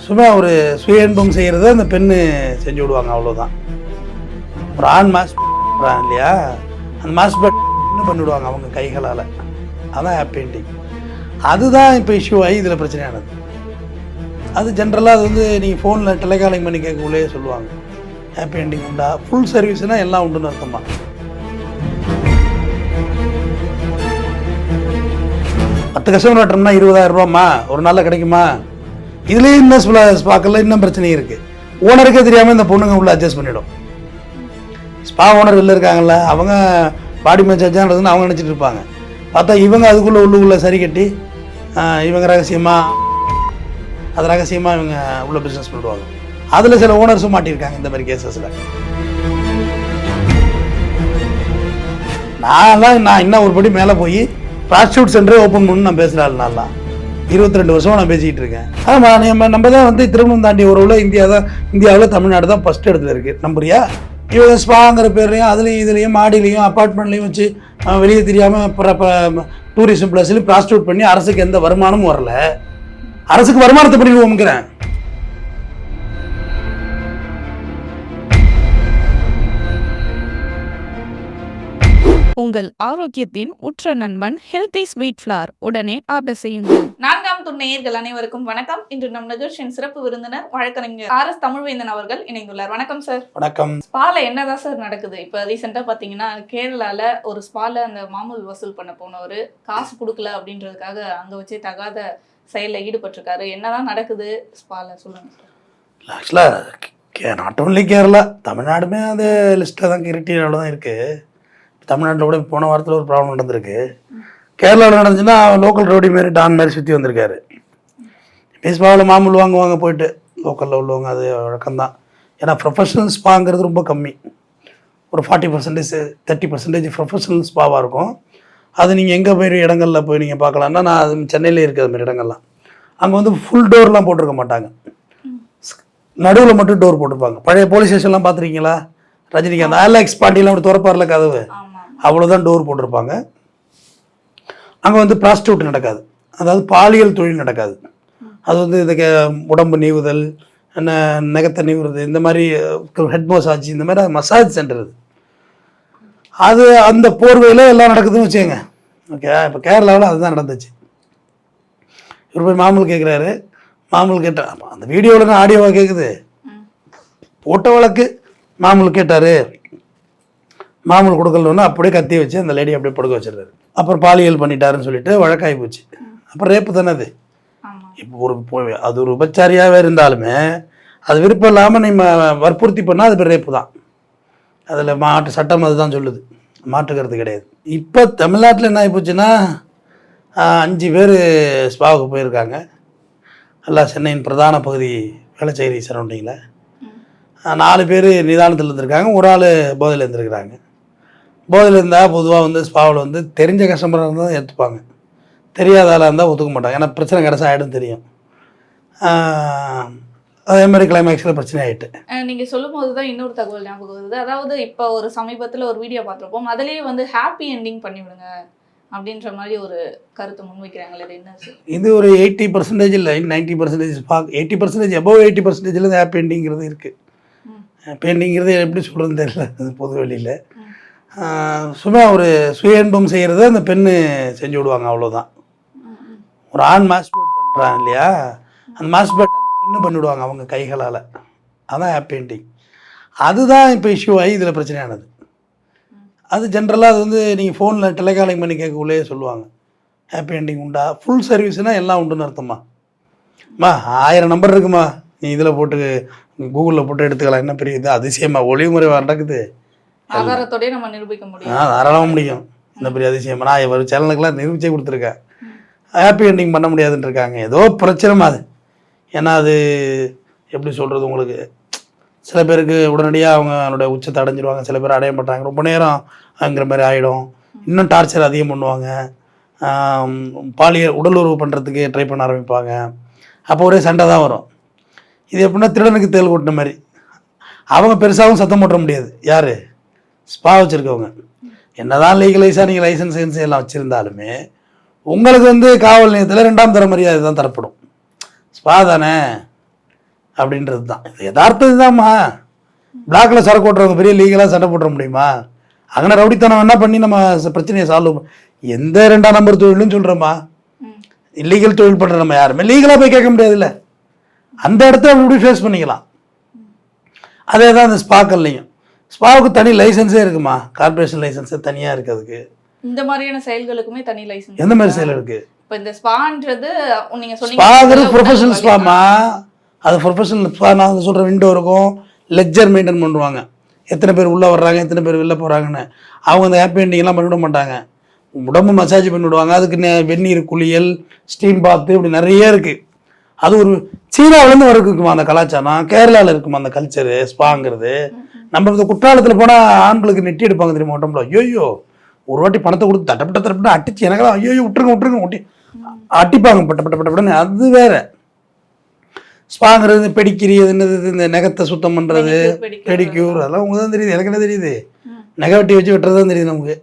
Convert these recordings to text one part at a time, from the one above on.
சும்மா ஒரு சுய இன்பம் செய்கிறத அந்த பெண்ணு செஞ்சு விடுவாங்க, அவ்வளோதான். ஒரு ஆண் மாஸ் இல்லையா, அந்த மாஸ் பண்ணிவிடுவாங்க அவங்க கைகளால். அதான் ஹாப்பி என்டிங். அதுதான் இப்போ இஷ்யூ ஆகி இதில் பிரச்சனையானது. அது ஜென்ரலாக அது வந்து நீங்கள் ஃபோனில் டெலிகாலிங் பண்ணி கேட்கக்குள்ளே சொல்லுவாங்க ஹாப்பி என்டிங் உண்டா. ஃபுல் சர்வீஸ்னால் எல்லாம் உண்டுன்னு அர்த்தமா. 10 கஸ்டமர் ஆட்டோம்னா 20,000 ரூபாம்மா ஒரு நாளில் கிடைக்குமா? இதுலேயும் இன்னும் ஸ்பாக்கில் இன்னும் பிரச்சனை இருக்குது. ஓனருக்கே தெரியாமல் இந்த பொண்ணுங்க உள்ள அட்ஜஸ்ட் பண்ணிவிடும். ஸ்பா ஓனர் வெளில இருக்காங்கல்ல, அவங்க பாடி மசாஜ் நடக்குதுன்னு அவங்க நினச்சிட்டு இருப்பாங்க. பார்த்தா இவங்க அதுக்குள்ளே உள்ளுக்குள்ளே சரி கட்டி இவங்க ரகசியமாக இவங்க உள்ள பிஸ்னஸ் பண்ணிடுவாங்க. அதில் சில ஓனர்ஸும் மாட்டியிருக்காங்க இந்த மாதிரி கேசஸில். நான் இன்னும் ஒரு படி மேலே போய் ப்ராஸ்டியூட் சென்டரே ஓப்பன் பண்ணணும்னு நான் பேசுகிறேன். நல்லா 22 வருஷமாக நான் பேசிக்கிட்டு இருக்கேன். ஆமாம், நம்ம தான் வந்து திருமணம் தாண்டி உறவில் இந்தியாவில் தமிழ்நாடு தான் ஃபஸ்ட் இடத்துல இருக்குது. நம்புறியா? இவங்க ஸ்பாங்கிற பேர்லையும் அதுலேயும் இதுலேயும் மாடிலையும் அப்பார்ட்மெண்ட்லேயும் வச்சு வெளியே தெரியாமல் டூரிசம் ப்ளஸ்லையும் ப்ராஸ்டியூட் பண்ணி அரசுக்கு எந்த வருமானமும் வரல. அரசுக்கு வருமானத்தை பண்ணிடுவோம்ங்கிறேன். உங்கள் ஆரோக்கியத்தின் உற்ற நண்பன் ஹெல்தி ஸ்வீட் ஃப்ளார் உடனே ஆர்டர் செய்யுங்கள். 4ஆம் துணை நேயர்கள் அனைவருக்கும் வணக்கம். இன்று நம் நிகழ்ச்சியின் சிறப்பு விருந்தினர் வழக்கறிஞர் RS தமிழ்வேந்தன் அவர்கள் இணைந்துள்ளார். வணக்கம் சார். வணக்கம். ஸ்பால என்னதான் சார் நடக்குது? இப்போ ரீசெண்டாக பார்த்தீங்கன்னா கேரளால ஒரு ஸ்பால அந்த மாமூல் வசூல் பண்ண போனவர் காசு கொடுக்கல அப்படின்றதுக்காக அங்கே வச்சே தகாத செயலில் ஈடுபட்டிருக்காரு. என்னதான் நடக்குது ஸ்பால சொல்லுங்க சார். ஆக்சுவலாக நாட் ஓன்லி கேரளா, தமிழ்நாடுமே அந்த லிஸ்ட்டில் தான் கிரிட்டீரியாவில் தான் இருக்குது. தமிழ்நாட்டில் கூட போன வாரத்தில் ஒரு ப்ராப்ளம் நடந்திருக்கு. கேரளாவில் நடந்துச்சுன்னா லோக்கல் ரோடி மாரி டான் மாதிரி சுற்றி வந்திருக்காரு. ஸ்பாவில் மாமூல் வாங்குவாங்க போயிட்டு லோக்கலில் உள்ளவங்க, அது வழக்கம்தான். ஏன்னா ப்ரொஃபஷனல் ஸ்பாங்கிறது ரொம்ப கம்மி. ஒரு 40% 30% ப்ரொஃபஷனல் ஸ்பாவாக இருக்கும். அது நீங்கள் எங்கே போய் இடங்களில் போய் நீங்கள் பார்க்கலான்னா, நான் அது சென்னையிலே இருக்குது அது மாதிரி இடங்கள்லாம். அங்கே வந்து ஃபுல் டோர்லாம் போட்டிருக்க மாட்டாங்க, நடுவில் மட்டும் டோர் போட்டிருப்பாங்க. பழைய போலீஸ் ஸ்டேஷன்லாம் பார்த்துருக்கீங்களா? ரஜினிகாந்த் ஆலெக்ஸ் பாண்டியெலாம் அப்படி திறப்பார்ல கதவு, அவ்வளோதான் டோர் போட்டிருப்பாங்க. அங்கே வந்து ப்ராஸ்டியூட் நடக்காது, அதாவது பாலியல் தொழில் நடக்காது. அது வந்து இதுக்கு உடம்பு நீவுதல், நகத்தை நீவுறது, இந்த மாதிரி ஹெட் மசாஜ், இந்த மாதிரி மசாஜ் சென்டர் அது அந்த போர்வையில் எல்லாம் நடக்குதுன்னு வச்சுக்கோங்க. ஓகே, இப்போ கேரளாவில் அதுதான் நடந்துச்சு. இவர் போய் மாமூல் கேட்குறாரு. மாமூல் கேட்டால் அந்த வீடியோவில் ஆடியோவாக கேட்குது. போட்ட வழக்கு மாமூல் கேட்டார். மாமூல் கொடுக்கலன்னு அப்படியே கத்தி வச்சு அந்த லேடி அப்படியே படுக்க வச்சிடுறாரு. அப்புறம் பாலியல் பண்ணிட்டாருன்னு சொல்லிட்டு வழக்காகி போச்சு. அப்புறம் ரேப்பு தானே அது. இப்போ அது ஒரு உபச்சாரியாகவே இருந்தாலுமே அது விருப்பம் இல்லாமல் நம்ம வற்புறுத்தி பண்ணால் அது பேர் ரேப்பு தான். அதில் சட்டம் அதுதான் சொல்லுது, மாற்றுக்கிறது கிடையாது. இப்போ தமிழ்நாட்டில் என்ன ஆகி போச்சுன்னா 5 பேர் ஸ்பாவுக்கு போயிருக்காங்க. எல்லாம் சென்னையின் பிரதான பகுதி வேளச்சேரி சரௌண்டிங்கில். 4 பேர் நிதானத்தில் இருந்திருக்காங்க, ஒரு ஆள் போதையில் இருந்திருக்கிறாங்க. போதையில் இருந்தால் பொதுவாக வந்து ஸ்பாவில் வந்து தெரிஞ்ச கஸ்டமராக இருந்தால் தான் எடுத்துப்பாங்க, தெரியாத ஆளாக இருந்தால் ஒத்துக்க மாட்டாங்க. ஏன்னா பிரச்சனை கடைசி ஆகிடும் தெரியும். அதே மாதிரி கிளைமேக்ஸில் பிரச்சனை ஆகிட்டு நீங்கள் சொல்லும் போது தான் இன்னொரு தகவல் ஞாபகம் வருது. அதாவது இப்போ ஒரு சமீபத்தில் ஒரு வீடியோ பார்த்துருப்போம், அதிலேயே வந்து ஹாப்பி என்டிங் பண்ணிவிடுங்க அப்படின்ற மாதிரி ஒரு கருத்தை முன்வைக்கிறாங்களே, அது என்ன சார்? இது ஒரு 80% இல்லை 90% 80% above 80% ஹாப்பி என்டிங்கிறது இருக்குது. ஹாப்பி என்டிங்கிறது எப்படி சொல்கிறதுன்னு தெரியல, அது பொது வெளியில். சும்மா ஒரு சுய இன்பம் செய்கிறத அந்த பெண்ணு செஞ்சு விடுவாங்க, அவ்வளோதான். ஒரு ஆண் மாஸ்பேட் பண்ணுறாங்க இல்லையா, அந்த மாஸ்பேட் பெண்ணு பண்ணிவிடுவாங்க அவங்க கைகளால். அதான் ஹாப்பி என்டிங். அதுதான் இப்போ இஷ்யூ ஆகி இதில் பிரச்சனையானது. அது ஜென்ரலாக அது வந்து நீங்கள் ஃபோனில் டெலிகாலிங் பண்ணி கேட்கக்குள்ளே சொல்லுவாங்க ஹாப்பி என்டிங் உண்டா. ஃபுல் சர்வீஸ்னால் எல்லாம் உண்டுன்னு அர்த்தமா. 1000 நம்பர் இருக்குமா, நீ இதில் போட்டு கூகுளில் போட்டு எடுத்துக்கலாம், என்ன பெரிய இது அதிசயமா ஒளிமுறை நடக்குது. ஆதாரத்தோடய நம்ம நிரூபிக்க முடியும். தாராளமாக முடியும். இந்த பெரிய அதிசயமா நான் ஒரு சேனலுக்கெல்லாம் நிரூபிச்சே கொடுத்துருக்கேன். ஹாப்பி என்டிங் பண்ண முடியாதுன்னு இருக்காங்க. ஏதோ பிரச்சனைமா அது. ஏன்னா அது எப்படி சொல்கிறது உங்களுக்கு, சில பேருக்கு உடனடியாக அவங்களோட உச்சத்தை அடைஞ்சிருவாங்க, சில பேர் அடைய மாட்டாங்க, ரொம்ப நேரம் அங்கிற மாதிரி ஆகிடும். இன்னும் டார்ச்சர் அதிகம் பண்ணுவாங்க, பாலியல் உடல் உறவு பண்ணுறதுக்கு ட்ரை பண்ண ஆரம்பிப்பாங்க. அப்போ ஒரே சண்டை தான் வரும். இது எப்படின்னா திருடனுக்கு தேல் கொட்டின மாதிரி. அவங்க பெருசாகவும் சத்தம் போட்ட முடியாது. யார்? ஸ்பா வச்சுருக்கவங்க. என்ன தான் லீகலைஸாக நீங்கள் லைசன்ஸ் எல்லாம் வச்சுருந்தாலுமே உங்களுக்கு வந்து காவல் நிலையத்தில் 2ஆம் தர மரியாதை தான் தரப்படும். ஸ்பா தானே அப்படின்றது தான். இது யதார்த்தம் இதுதான்மா. பிளாக்ல சரக்கு ஓட்டுறவங்க பெரிய லீகலாக சண்டை போட்டுற முடியுமா? அங்கே ரவுடித்தனம் என்ன பண்ணி நம்ம பிரச்சனையை சால்வ் எந்த 2ஆம் நம்பர் தொழில்னு சொல்கிறோமா? இல்லீகல் தொழில் பண்ணுற நம்ம யாருமே லீகலாக போய் கேட்க முடியாதுல்ல. அந்த இடத்த அப்படி ஃபேஸ் பண்ணிக்கலாம். அதே தான் அந்த ஸ்பாக்கல்லையும். ஸ்பாவுக்கு தனி லைசன்ஸே இருக்குமா? கார்பரேஷன் லைசன்ஸே தனியாக இருக்குது அதுக்கு. இந்த மாதிரியான செயல்களுக்குமே தனி லைசன்ஸ். எந்த மாதிரி செயல் இருக்குது? இப்போ இந்த ஸ்பான்றது நீங்கள் ஸ்பாங்கிறது ப்ரொஃபஷனல் ஸ்பாமா? அது ப்ரொஃபஷனல் ஸ்பா. நான் சொல்கிற விண்டோ இருக்கும், லெக்சர் மெயின்டைன் பண்ணுவாங்க, எத்தனை பேர் உள்ளே வர்றாங்க எத்தனை பேர் வெளில போகிறாங்கன்னு. அவங்க அந்த ஹாப்பி எண்டிங்லாம் பண்ணிவிட மாட்டாங்க. உடம்பு மசாஜ் பண்ணிவிடுவாங்க. அதுக்கு வெந்நீர் குளியல், ஸ்டீம் பாத்து, இப்படி நிறைய இருக்குது. அது ஒரு சீனாவிலேருந்து இருக்குமா அந்த கலாச்சாரம், கேரளாவில் இருக்குமா அந்த கல்ச்சரு ஸ்பாங்கிறது. நம்ம இந்த குற்றாலத்தில் போனால் ஆண்களுக்கு நெட்டி எடுப்பாங்க தெரியுமா உடம்புல. ஐயோ ஒரு வாட்டி பணத்தை கொடுத்து தட்டப்பட்ட தட்டப்பட்ட அட்டிச்சு எனக்கெல்லாம் ஐயோ விட்டுருங்க ஒட்டி அட்டிப்பாங்க பட்டப்பட்டப்பட்டன்னு. அது வேற. ஸ்பாங்கிறது பெடிக்கிரி, என்னது இந்த நகத்தை சுத்தம் பண்ணுறது, பெடிக்யூர், அதெல்லாம் உங்களுக்கு தான் தெரியுது. எனக்கு என்ன தெரியுது? நகை வெட்டி வச்சு வெட்டுறது தான் தெரியுது நமக்கு.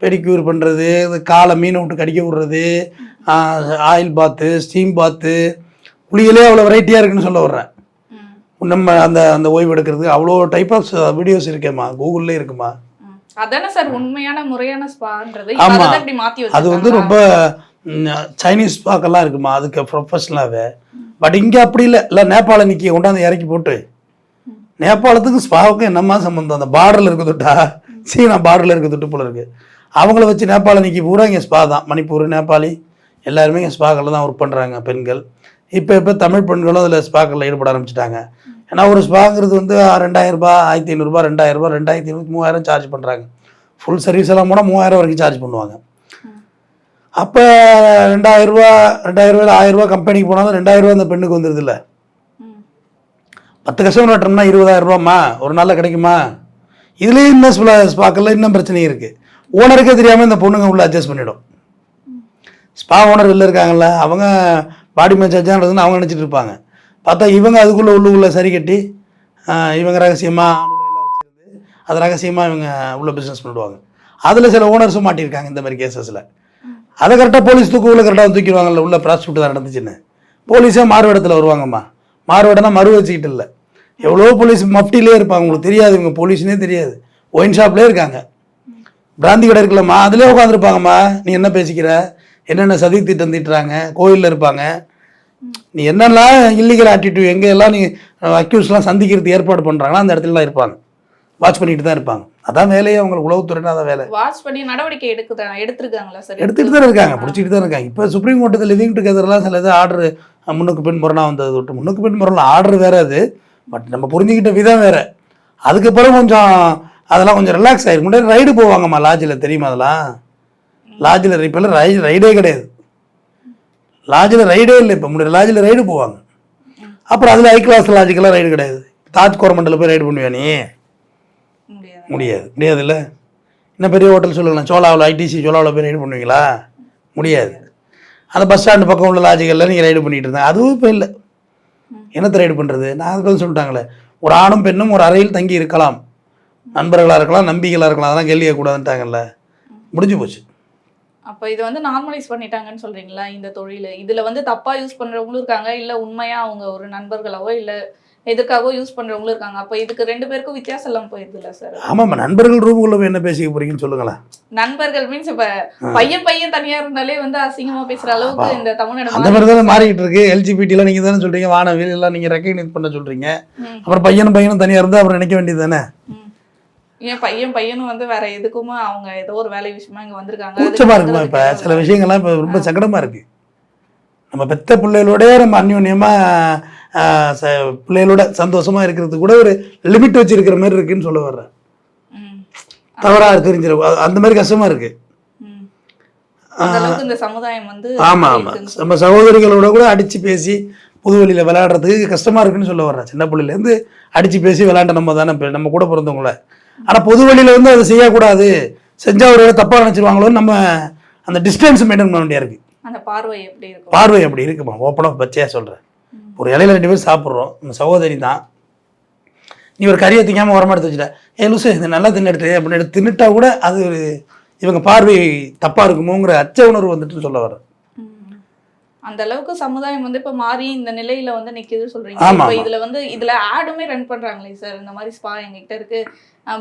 பெடிக்யூர் பண்ணுறது, இது காலை மீனை விட்டு கடிக்க விடுறது, ஆயில் பாத்து, ஸ்டீம் பாத்து, குளியலே அவ்வளோ வெரைட்டியாக இருக்குன்னு சொல்ல வர்றேன். நம்ம அந்த அந்த ஓய்வு எடுக்கிறதுக்கு அவ்வளோ டைப் ஆஃப் வீடியோஸ் இருக்கேம்மா, கூகுளில் இருக்குமா. அதானே சார் உண்மையான முறையான ஸ்பான்றது. ஆமாம், அப்படி மாற்றி அது வந்து ரொம்ப சைனீஸ் ஸ்பாக்கெல்லாம் இருக்குமா, அதுக்கு ப்ரொஃபஷனலாகவே. பட் இங்கே அப்படி இல்லை. இல்லை நேபாள நிற்கி கொண்டாந்து இறக்கி போட்டு, நேபாளத்துக்கு ஸ்பாவுக்கும் என்னம்மா சம்மந்தம்? அந்த பார்டரில் இருக்க தொட்டா சீனா பார்டரில் இருக்க தொட்டு போல இருக்குது. அவங்கள வச்சு நேபாள நிற்கி பூரா இங்கே ஸ்பா தான். மணிப்பூர், நேபாளி எல்லாருமே இங்கே ஸ்பாக்களில் தான் ஒர்க் பண்ணுறாங்க பெண்கள். இப்போ தமிழ் பெண்களும் அதில் ஸ்பாக்களில் ஈடுபட ஆரம்பிச்சிட்டாங்க. ஏன்னா ஒரு ஸ்பாங்கிறது வந்து 2000 ரூபாய், 1500 ரூபாய், 2000 ரூபாய், 2500, 3000 சார்ஜ் பண்ணுறாங்க. ஃபுல் சர்வீஸ் எல்லாம் போனால் 3000 வரைக்கும் சார்ஜ் பண்ணுவாங்க. அப்போ 2000 ரூபா, 1000 ரூபா கம்பெனிக்கு போனாலும் 2000 ரூபா அந்த பெண்ணுக்கு வந்துடுது இல்லை. 10 கஸ்டமர் வெட்டோம்னா 20,000 ரூபாம்மா ஒரு நாளில் கிடைக்குமா? இதுலேயும் இன்னும் ஸ்பாக்கில் இன்னும் பிரச்சனை இருக்குது. ஓனருக்கே தெரியாமல் இந்த பொண்ணுங்க உள்ள அட்ஜஸ்ட் பண்ணிவிடும். ஸ்பா ஓனர் வெளில இருக்காங்கல்ல, அவங்க பாடி மசாஜான்றதுன்னு அவங்க நினச்சிட்டு இருப்பாங்க. பார்த்தா இவங்க அதுக்குள்ளே உள்ளுக்குள்ளே சரி கட்டி இவங்க ரகசியமாக வச்சுருந்து அது ரகசியமாக இவங்க உள்ள பிஸ்னஸ் பண்ணிவிடுவாங்க. அதில் சில ஓனர்ஸும் மாட்டியிருக்காங்க இந்த மாதிரி கேசஸில். அதை கரெக்டாக போலீஸ் உள்ள கரெக்டாக தூக்கிடுவாங்கல்ல, உள்ள ப்ராஸ்டியூட் தான் நடந்துச்சுன்னு. போலீஸே மாறுவேடத்தில் வருவாங்கம்மா. மாறுவேடனா மறு வச்சுக்கிட்டு இல்லை, எவ்வளோ போலீஸ் மஃப்டிலே இருப்பாங்க. உங்களுக்கு தெரியாது இவங்க போலீஸ்னே தெரியாது. ஒயின் ஷாப்லேயே இருக்காங்க. பிராந்தி கடை இருக்குல்லம்மா, அதிலே உட்காந்துருப்பாங்கம்மா. நீ என்ன பேசிக்கிற, என்னென்ன சதி திட்டம் தீட்டுறாங்க, கோயிலில் இருப்பாங்க. நீ என்னெல்லாம் இல்லீகல் ஆட்டிடியூட் எங்கெல்லாம் நீ அக்யூஸ்லாம் சந்திக்கிறதுக்கு ஏற்பாடு பண்ணுறாங்களோ அந்த இடத்துலலாம் இருப்பாங்க. வாட்ச் பண்ணிட்டு தான் இருப்பாங்க. அதான் வேலையே அவங்களுக்கு, உளவுத்துறைனா அதான் வேலை. வாட்ச் பண்ணி நடவடிக்கை எடுத்துருக்காங்களா சார்? எடுத்துகிட்டு தான் இருக்காங்க, பிடிச்சிட்டு தான் இருக்காங்க. இப்போ சுப்ரீம் கோர்ட்டு லிவிங் டுகெதர்லாம் சில இது ஆர்டர் முன்னுக்கு பின் முரணாக வந்தது விட்டு, முன்னுக்கு பின் முரணா ஆர்டர் வேறு அது. பட் நம்ம புரிஞ்சுக்கிட்ட விதம் வேறு. அதுக்கப்புறம் கொஞ்சம் அதெல்லாம் கொஞ்சம் ரிலாக்ஸ் ஆகிருக்கு. முன்னாடி ரைடு போவாங்கம்மா லாட்ஜில், தெரியுமா? அதெல்லாம் லாட்ஜில் இப்போல்லாம் ரைடே கிடையாது. லாட்ஜில் ரைடே இல்லை இப்போ. முன்னாடி லாட்ஜில் ரைடு போவாங்க. அப்புறம் அதில் ஹை கிளாஸ் லாட்ஜுக்கெல்லாம் ரைடு கிடையாது. தாஜ் கோரமண்டலில் போய் ரைடு பண்ணுவியா நீ? முடியாது இல்லை. இன்னும் பெரிய ஹோட்டல் சொல்லுங்களேன், சோலாவில் ஐடிசி சோலாவில் போய் ரைடு பண்ணுவீங்களா? முடியாது. அந்த பஸ் ஸ்டாண்டு பக்கம் உள்ள லாட்ஜுகளில் நீங்கள் ரைடு பண்ணிகிட்டு இருந்தாங்க. அதுவும் இப்போ இல்லை. என்னத்தை ரைடு பண்ணுறது? நான் அதுக்கு சொல்லிட்டாங்களே, ஒரு ஆணும் பெண்ணும் ஒரு அறையில் தங்கி இருக்கலாம், நண்பர்களாக இருக்கலாம், நம்பிக்கைகளாக இருக்கலாம், அதெல்லாம் கேள்வி கேட்கக்கூடாதுன்ட்டாங்கல்ல. முடிஞ்சு போச்சு. அப்போ இது வந்து நார்மலைஸ் பண்ணிட்டாங்கன்னு சொல்கிறீங்களா இந்த தொழில்? இதில் வந்து தப்பாக யூஸ் பண்ணுறவங்களும் இருக்காங்க, இல்லை உண்மையாக அவங்க ஒரு நண்பர்களாவோ இல்லை எதுக்காகவோ யூஸ் பண்ணுறவங்களும் இருக்காங்க. அப்போ இதுக்கு 2 பேருக்கும் வித்தியாசம் எல்லாம் போயிருதுல்ல சார்? ஆமாம்மா, நண்பர்கள் ரூமுக்குள்ள போய் என்ன பேசிக்க போறீங்கன்னு சொல்லுங்களேன். நண்பர்கள் மீன்ஸ் இப்போ பையன் தனியாக இருந்தாலே வந்து அசிங்கமாக பேசுகிற அளவுக்கு இந்த தமிழ்நாடு அந்த மாதிரி தானே மாறிக்கிட்டு இருக்கு. எல்ஜிபிடிலாம் நீங்கள் தானே சொல்கிறீங்க, வானவில் எல்லாம் நீங்கள் ரெக்கக்னைஸ் பண்ண சொல்கிறீங்க. அப்புறம் பையனும் தனியாக இருந்தால் அப்புறம் நினைக்க வேண்டியது தானே. ஏன் பையனும் வந்து வேற எதுக்குமா அவங்க ஏதோ ஒரு வேலை விஷயமா இங்கே வந்திருக்காங்க. கூச்சமாக இருக்குமா? இப்போ சில விஷயங்கள்லாம் இப்போ ரொம்ப சங்கடமாக இருக்குது. நம்ம பெத்த பிள்ளைகளோட நம்ம அந்யோன்யமாக பிள்ளைகளோட சந்தோஷமாக இருக்கிறதுக்கு கூட ஒரு லிமிட் வச்சுருக்கிற மாதிரி இருக்குன்னு சொல்ல வர்றேன். தவறாக தெரிஞ்சிட அந்த மாதிரி கஷ்டமாக இருக்குது. இந்த சமுதாயம் வந்து ஆமாம், நம்ம சகோதரிகளோட கூட அடித்து பேசி புதுவெளியில் விளையாடுறதுக்கு கஷ்டமாக இருக்குன்னு சொல்ல வர்றேன். சின்ன பிள்ளையிலேருந்து அடித்து பேசி விளையாண்ட நம்ம தானே நம்ம கூட பிறந்தவங்கள. ஆனால் பொதுவெளியில் வந்து அதை செய்யக்கூடாது, செஞ்சால் ஒரு தப்பாக நினச்சிருவாங்களோன்னு நம்ம அந்த டிஸ்டன்ஸ் மெயின்டைன் பண்ண வேண்டியா இருக்குது. அந்த பார்வை எப்படி இருக்கும்? பார்வை எப்படி இருக்குமா? ஓப்பனாக பச்சையாக சொல்கிறேன். ஒரு இலையில 2 பேர் சாப்பிட்றோம், நம்ம சகோதரி தான். நீ ஒரு கறியை திங்காமல் உரமா எடுத்து வச்சுட்ட, லூசு இது நல்லா தின்னுட்டு அப்படின்னு எடுத்து தின்னுட்டா கூட அது இவங்க பார்வை தப்பாக இருக்குமோங்கிற அச்ச உணர்வு வந்துட்டு சொல்ல வர்றேன். அந்த அளவுக்கு சமுதாயம் வந்து இப்ப மாறி இந்த நிலையில வந்து நிக்குது சொல்றீங்க. ஆமா, இப்ப ஆமா. இதுல வந்து இதுல ஆடுமே ரன் பண்றாங்களே சார், இந்த மாதிரி ஸ்பா எங்ககிட்ட இருக்கு,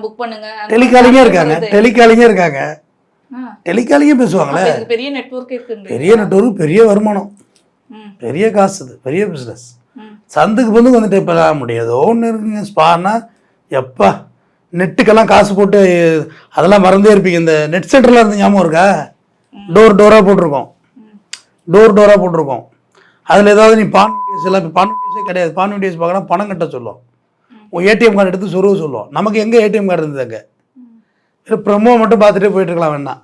புக் பண்ணுங்க. டெலிகாலிங்கே இருக்காங்க, டெலிகாலிங்கே இருக்காங்க, டெலிகாலிங்கே பேசுவாங்களே. இதுக்கு பெரிய நெட்வொர்க் இருக்குன்றீங்க. பெரிய நெட்வொர்க், பெரிய வருமானம், பெரிய காசு, இது பெரிய பிஸ்னஸ். சந்துக்கு வந்து வந்துட்டு இப்போ முடியாது. ஒன்று இருக்குங்க ஸ்பான்னா, எப்பா நெட்டுக்கெல்லாம் காசு போட்டு அதெல்லாம் மறந்தே இருப்பீங்க. இந்த நெட் சென்டர்லாம் இருந்து ஞாபகம் இருக்கா? டோராக போட்டிருக்கோம், டோராக போட்டிருக்கோம். அதில் ஏதாவது நீ பான் வீடியோஸ் எல்லாம், இப்போ பான் வீடியோஸே கிடையாது. பான் வீடியோஸ் பார்க்கணும், பணம் கட்ட சொல்லும், உன் ஏடிஎம் கார்டு எடுத்து சொருக சொல்லுவோம். நமக்கு எங்கே ஏடிஎம் கார்டு இருந்தது? அங்கே இல்லை ப்ரொமோ மட்டும் பார்த்துட்டே போயிட்டு இருக்கலாம். வேணா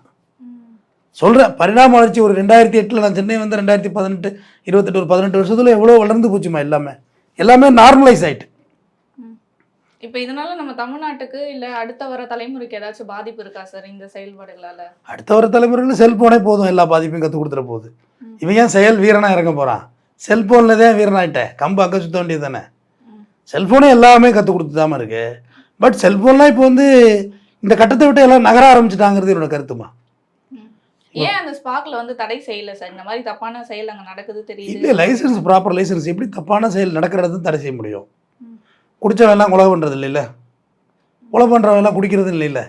சொல்கிறேன், பரிணாம வளர்ச்சி. ஒரு 2008 நான் சென்னை வந்து 2018 28 ஒரு 18 வருஷத்தில் எவ்வளோ வளர்ந்து போச்சுமா. எல்லாமே நார்மலைஸ் ஆகிட்டு. இப்போ இதனால நம்ம தமிழ்நாட்டுக்கு இல்லை அடுத்த வர தலைமுறைக்கு ஏதாச்சும் பாதிப்பு இருக்கா சார் இந்த செயல்பாடுகளால? அடுத்த வர தலைமுறையில் செல்ஃபோனே போதும், எல்லா பாதிப்பையும் கற்றுக் கொடுத்துட போகுது. இவன் ஏன் செயல் வீரனாக இறங்க போகிறான்? செல்ஃபோனில் தான் வீரனாயிட்டேன், கம்பு அங்கே சுற்ற வேண்டியது தானே. செல்ஃபோனே எல்லாமே கற்றுக் கொடுத்து தாம இருக்குது. பட் செல்ஃபோன்லாம் இப்போ வந்து இந்த கட்டத்தை விட்டு எல்லாம் நகர ஆரம்பிச்சிட்டாங்கிறது என்னோட கருத்துமா. ஏன் அந்த ஸ்பாக்ல வந்து தடை செய்யல சார்? இந்த மாதிரி தப்பான செயல் அங்கே நடக்குது தெரியுது. இல்லை, லைசன்ஸ், ப்ராப்பர் லைசன்ஸ். எப்படி தப்பான செயல் நடக்கிறது தடை செய்ய முடியும்? குடித்தவெல்லாம் கொலை பண்ணுறது இல்லைல்ல, கொலை பண்ணுறவெல்லாம் குடிக்கிறது இல்லைல்ல,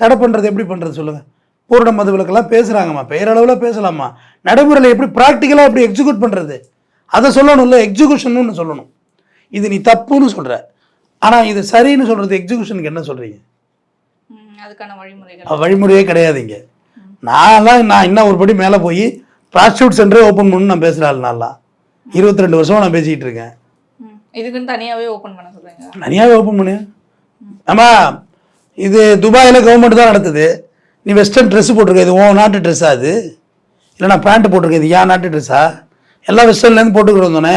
தடை பண்ணுறது எப்படி பண்ணுறது சொல்லுங்கள்? பூரண மது விலக்கெல்லாம் பேசுகிறாங்கம்மா, பெயரளவில் பேசலாமா, நடைமுறையில் எப்படி ப்ராக்டிக்கலாக எப்படி எக்ஸிக்யூட் பண்ணுறது அதை சொல்லணும்ல. எக்ஸிக்யூஷன்னு சொல்லணும். இது நீ தப்புன்னு சொல்கிற, ஆனால் இது சரின்னு சொல்கிறது எக்ஸிக்யூஷனுக்கு என்ன சொல்கிறீங்க? அதுக்கான வழிமுறைகள் வழிமுறையே கிடையாது இங்கே. நான் இன்னும் ஒரு படி மேலே போய் ப்ராஸ்டியூட் சென்டரே ஓப்பன் பண்ணு நான் பேசுகிறாள். நான்லாம் 22 வருஷமாக நான் பேசிக்கிட்டு இருக்கேன். இதுக்குன்னு தனியாகவே ஓப்பன் பண்ண சொல்கிறீங்க? தனியாகவே ஓப்பன் பண்ணு. ஆமாம், இது துபாயில் கவர்மெண்ட் தான் நடத்துது. நீ வெஸ்டர்ன் ட்ரெஸ்ஸு போட்டிருக்க, இது உன் நாட்டு ட்ரெஸ்ஸா? அது இல்லை நான் பேண்ட்டு போட்டிருக்கேன், இது ஏன் நாட்டு ட்ரெஸ்ஸா? எல்லாம் வெஸ்டர்ன்லேருந்து போட்டுக்கிறோம் தானே.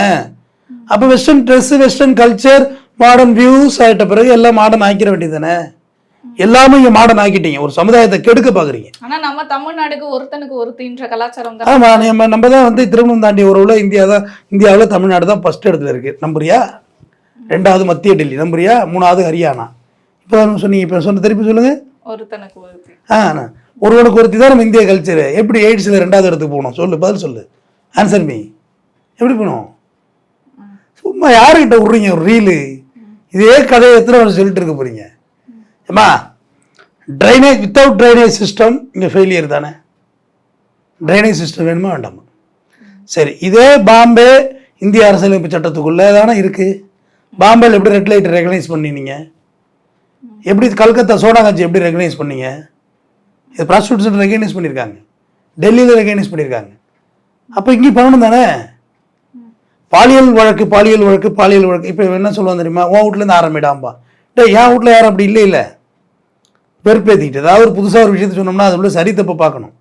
அப்போ western dress, western culture, modern views ஆகிட்ட பிறகு எல்லாம் மாடர்ன் ஆக்கிற வேண்டியது தானே. எல்லாமே இங்கே மாடர்ன் ஆக்கிட்டீங்க, ஒரு சமுதாயத்தை கெடுக்க பார்க்குறீங்க. ஆனால் நம்ம தமிழ்நாடுக்கு ஒருத்தனுக்கு ஒருத்தின்ற கலாச்சாரம் தான். ஆமாம், நம்ம தான் வந்து திருமணம் தாண்டி உறவுல இந்தியாவில் தமிழ்நாடு தான் ஃபர்ஸ்ட் இடத்துல இருக்குது. நம்புறியா? 2வது மத்திய டெல்லி. நம்புறியா? 3வது ஹரியானா. இப்போ சொன்னீங்க, இப்போ திருப்பி சொல்லுங்கள். ஒருத்தனுக்கு ஒருத்தி. ஒருவனுக்கு ஒருத்தி தான் நம்ம இந்திய கல்ச்சரு. எப்படி எய்ட்ஸில் 2வது இடத்துக்கு போகணும்? சொல்லு, பதில் சொல்லு, ஆன்சர் மீ. எப்படி போகணும்? சும்மா யாருக்கிட்ட விட்றீங்க ஒரு ரீலு? இதே கதையை எத்தனை வருஷம் சொல்லிட்டு இருக்க போகிறீங்க? ஏம்மா, ட்ரைனேஜ், வித்தவுட் ட்ரைனேஜ் சிஸ்டம் இங்கே ஃபெயிலியர் தானே. ட்ரைனேஜ் சிஸ்டம் வேணுமா வேண்டாமா? சரி, இதே பாம்பே இந்திய அரசியலமைப்பு சட்டத்துக்குள்ளே தானே இருக்குது. பாம்பேயில் எப்படி ரெட் லைட் ரெகனைஸ் பண்ணினீங்க? எப்படி கல்கத்தா சோனாகாஞ்சி எப்படி ரெகனைஸ் பண்ணீங்க? இது ப்ராஸ்டியூஷன் ரெகனைஸ் பண்ணியிருக்காங்க, டெல்லியில் ரெகனைஸ் பண்ணியிருக்காங்க. அப்போ இங்கேயும் பண்ணணும் தானே. பாலியல் வழக்கு. இப்போ என்ன சொல்லுவாங்க தெரியுமா? உன் வீட்லேருந்து ஆரம்பிடாம்பா. என் வீட்டில் யாரும் அப்படி இல்லை வெறுப்பேற்றிக்கிட்டு ஏதாவது ஒரு புதுசாக ஒரு விஷயத்த சொன்னோம்னா அது உள்ள சரி தப்பு பார்க்கணும்.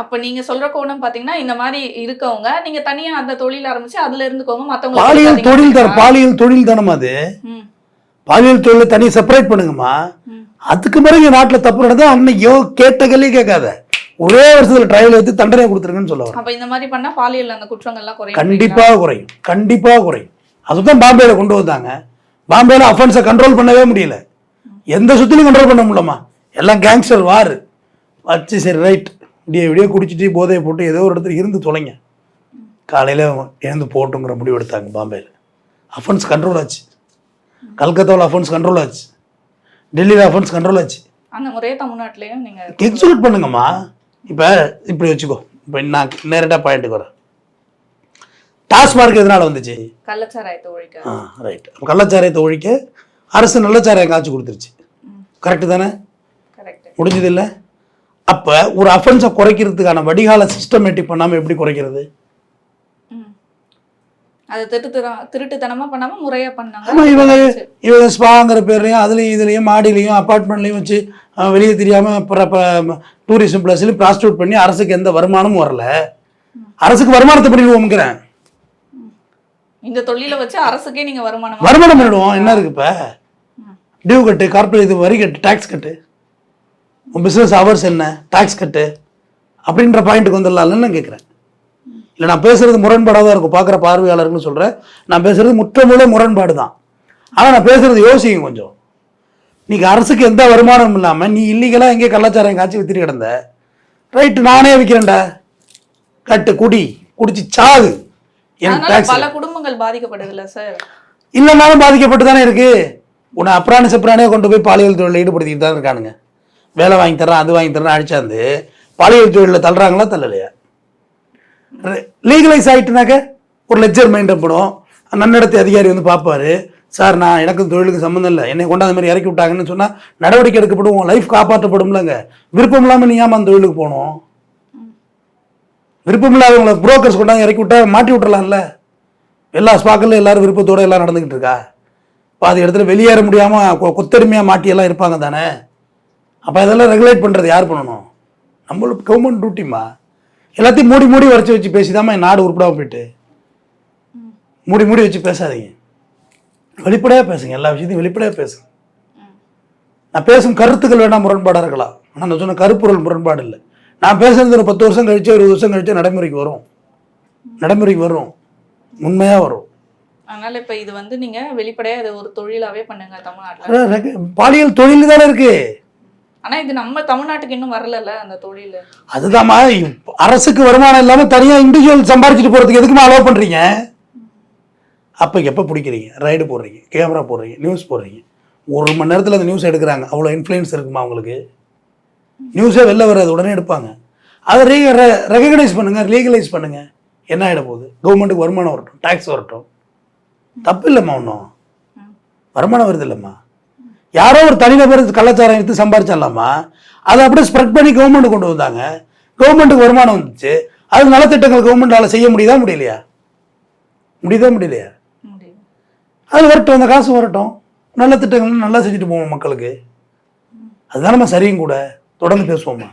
அப்போ நீங்கள் சொல்கிற கோணம் பார்த்தீங்கன்னா இந்த மாதிரி இருக்கவங்க நீங்கள் தனியாக அந்த தொழில் ஆரம்பிச்சு அதில் இருந்துக்கோங்க, மற்றவங்க பாலியல் தொழில் தானம்மா அது. பாலியல் தொழிலை தனியாக செப்பரேட் பண்ணுங்கம்மா. அதுக்கு பிறகு நாட்டில் தப்பு நடந்தால் அன்னைக்கு கேட்ட கேள்வி கேட்காத, ஒரே வருஷத்தில் ட்ரையல் எடுத்து தண்டனை கொடுத்துருங்கன்னு சொல்லுவாங்க. அப்போ இந்த மாதிரி பண்ணால் பாலியல் அந்த குற்றங்கள்லாம் குறையும்? கண்டிப்பாக குறையும். அதுதான் பாம்பேல கொண்டு வந்தாங்க. பாம்பேல அஃபென்ஸை கண்ட்ரோல் பண்ணவே முடியல, எந்த சுத்திலையும் கண்ட்ரோல் பண்ண முடியலம்மா. எல்லாம் கேங்ஸ்டர் வார் வச்சு, சரி ரைட், இப்படியே குடிச்சிட்டு போதையை போட்டு ஏதோ ஒரு இடத்துல இருந்து தொலைங்க, காலையில் எழுந்து போட்டுங்கிற முடிவு எடுத்தாங்க. பாம்பேயில் அஃபென்ஸ் கண்ட்ரோல் ஆச்சு, கல்கத்தாவில் அஃபென்ஸ் கண்ட்ரோல் ஆச்சு, டெல்லியில் அஃபென்ஸ் கண்ட்ரோல் ஆச்சு. அந்த முறையை தமிழ்நாட்டிலையும் நீங்கள் எக்ஸிக்யூட் பண்ணுங்கம்மா. இப்போ இப்படி வச்சுக்கோ, இப்போ நான் நேரடியாக பாயிண்ட்டுக்கு வரேன். டாஸ்மார்க் எதனால் வந்துச்சு? கள்ளச்சாராயத்தை ஒழிக்க. ரைட். அப்போ கள்ளச்சாராயத்தை ஒழிக்க அரசு நல்ல சாராயம் காய்ச்சி கொடுத்துருச்சு. கரெக்டு தானே? முடிஞ்சது இல்லை. அப்போ ஒரு அஃபென்ஸை குறைக்கிறதுக்கான வடிகால சிஸ்டமேட்டிக் பண்ணாமல் எப்படி குறைக்கிறது? அது திருட்டுத்தனமாக பண்ணாமல் முறையாக பண்ணாங்க. ஆமாம், இவங்க ஸ்பாங்கிற பேர்லையும் அதுலேயும் இதுலேயும் மாடிலையும் அப்பார்ட்மெண்ட்லையும் வச்சு வெளியே தெரியாமல் டூரிசம் பிளஸ்லையும் ப்ராஸ்டியூட் பண்ணி அரசுக்கு எந்த வருமானமும் வரல. அரசுக்கு வருமானத்தை பண்ணிடுவோம்ங்கிறேன். இந்த தொழிலை வச்சு அரசுக்கே நீங்கள் வருமானம் பண்ணிடுவோம். என்ன இருக்கு? இப்போ டியூ கட்டு, கார்பரேட் இது வரி கட்டு, டேக்ஸ் கட்டு, உன் பிஸ்னஸ் ஹவர்ஸ் என்ன, டேக்ஸ் கட்டு அப்படின்ற பாயிண்ட்டுக்கு வந்துடலாம்னு நான் கேட்குறேன். இல்லை நான் பேசுகிறது முரண்பாடாக தான் இருக்கும் பார்க்குற பார்வையாளர்கள்னு சொல்கிறேன். நான் பேசுகிறது முற்றமுள்ள முரண்பாடு தான். ஆனால் நான் பேசுகிறது யோசிக்கும் கொஞ்சம். நீங்க அரசுக்கு எந்த வருமானம் இல்லாமல் நீ இல்லீகலாக எங்கேயே கள்ளச்சாராயம் காய்ச்சி வித்துட்டு கிடந்த, ரைட்டு நானே விற்கிறேன்டா, கட்டு குடி குடிச்சு சாகு எனக்கு அதனால டாக்ஸ் பல குடும்பங்கள் பாதிக்கப்படுதுல்ல சார். இல்லைனாலும் பாதிக்கப்பட்டு தானே இருக்கு. உன்னை அப்புறானே செப்புறானே கொண்டு போய் பாலியல் தொழிலில் ஈடுபடுத்திட்டு தான் இருக்கானுங்க. வேலை வாங்கி தர்றேன் அது வாங்கி தர்றேன் அடிச்சாந்து பாலியல் தொழிலில் தள்ளுறாங்களா தள்ளலையா? லீகலைஸ் ஆகிட்டுனாக்க ஒரு லெஜர் மெயின்டைன் பண்ணும். நன்னடத்தை அதிகாரி வந்து பார்ப்பாரு, சார் நான் எனக்கு தொழிலுக்கு சம்மந்தம் இல்லை, என்னை கொண்டாந்த மாதிரி இறக்கி விட்டாங்கன்னு சொன்னால் நடவடிக்கை எடுக்கப்படும், உன் லைஃப் காப்பாற்றப்படும்லங்க. விருப்பம் இல்லாமல் நீ ஏமா அந்த தொழிலுக்கு போகணும்? விருப்பம் இல்லாதவங்களை புரோக்கர்ஸ் கொண்டாந்து இறக்கி விட்டா மாட்டி விட்டுறலாம்ல. எல்லா ஸ்பாக்கிலும் எல்லாரும் விருப்பத்தோடு எல்லாம் நடந்துக்கிட்டு இருக்கா? பாதி இடத்துல வெளியேற முடியாமல் கொத்தடிமையாக மாட்டியெல்லாம் இருப்பாங்க தானே. அப்போ இதெல்லாம் ரெகுலேட் பண்ணுறது யார் பண்ணணும்? நம்மளுக்கு கவர்மெண்ட் டியூட்டிமா. எல்லாத்தையும் மூடி மூடி வரைச்சி வச்சு பேசிதாம்மா நாடு உருப்படாமல் போயிட்டு. மூடி மூடி வச்சு பேசாதீங்க, வெளிப்படையாக பேசுங்க. எல்லா விஷயத்தையும் வெளிப்படையாக பேசுங்க. நான் பேசும் கருத்துக்கள் வேணால் முரண்பாடாக இருக்கலாம், ஆனால் நான் சொன்ன கருப்பொருள் முரண்பாடு இல்லை. நான் பேசுறது ஒரு 10 வருஷம் கழிச்சு 20 வருஷம் கழிச்சு நடைமுறைக்கு வரும், உண்மையாக வரும். அதனால இப்ப இது வந்து நீங்க வெளிப்படையா இதை ஒரு தொழிலாவே பண்ணுங்க தமிழ்நாட்டுல. பாலியல் தொழில் தானே இருக்கு. ஆனா இது நம்ம தமிழ்நாட்டுக்கு இன்னும் வரல அந்த தொழில். அதுதான்மா, அரசுக்கு வருமானம் இல்லாமல் தனியாக இண்டிவிஜுவல் சம்பாரிச்சிட்டு போகிறதுக்கு எதுக்குமா அலோவ் பண்ணுறீங்க? அப்போ எப்போ பிடிக்கிறீங்க? ரைடு போடுறீங்க, கேமரா போடுறீங்க, நியூஸ் போடுறீங்க. 1 மணி நேரத்தில் அந்த நியூஸ் எடுக்கிறாங்க. அவ்வளோ இன்ஃப்ளூயன்ஸ் இருக்குமா அவங்களுக்கு? நியூஸே வெளில வராது, உடனே எடுப்பாங்க. அதை ரெகக்னைஸ் பண்ணுங்கள், லீகலைஸ் பண்ணுங்கள். என்ன ஆகிட போகுது? கவர்மெண்ட்டுக்கு வருமானம் வரட்டும், டேக்ஸ் வரட்டும், தப்பு இல்லைம்மா. ஒன்றும் வருமானம் வருது இல்லைம்மா. யாரோ ஒரு தனிநபர் கலாச்சாரம் எடுத்து சம்பாரிச்சிடலாமா? அதை அப்படியே ஸ்ப்ரெட் பண்ணி கவர்மெண்ட் கொண்டு வந்தாங்க. கவர்மெண்ட்டுக்கு வருமானம் வந்துச்சு. அது நலத்திட்டங்கள் கவர்மெண்டால் செய்ய முடியுதா முடியலையா? முடியலையா? அது வரட்டும், அந்த காசு வரட்டும், நல்ல திட்டங்கள் நல்லா செஞ்சுட்டு போவோம் மக்களுக்கு. அதுதான் நம்ம சரியும் கூட. தொடர்ந்து பேசுவோம்மா.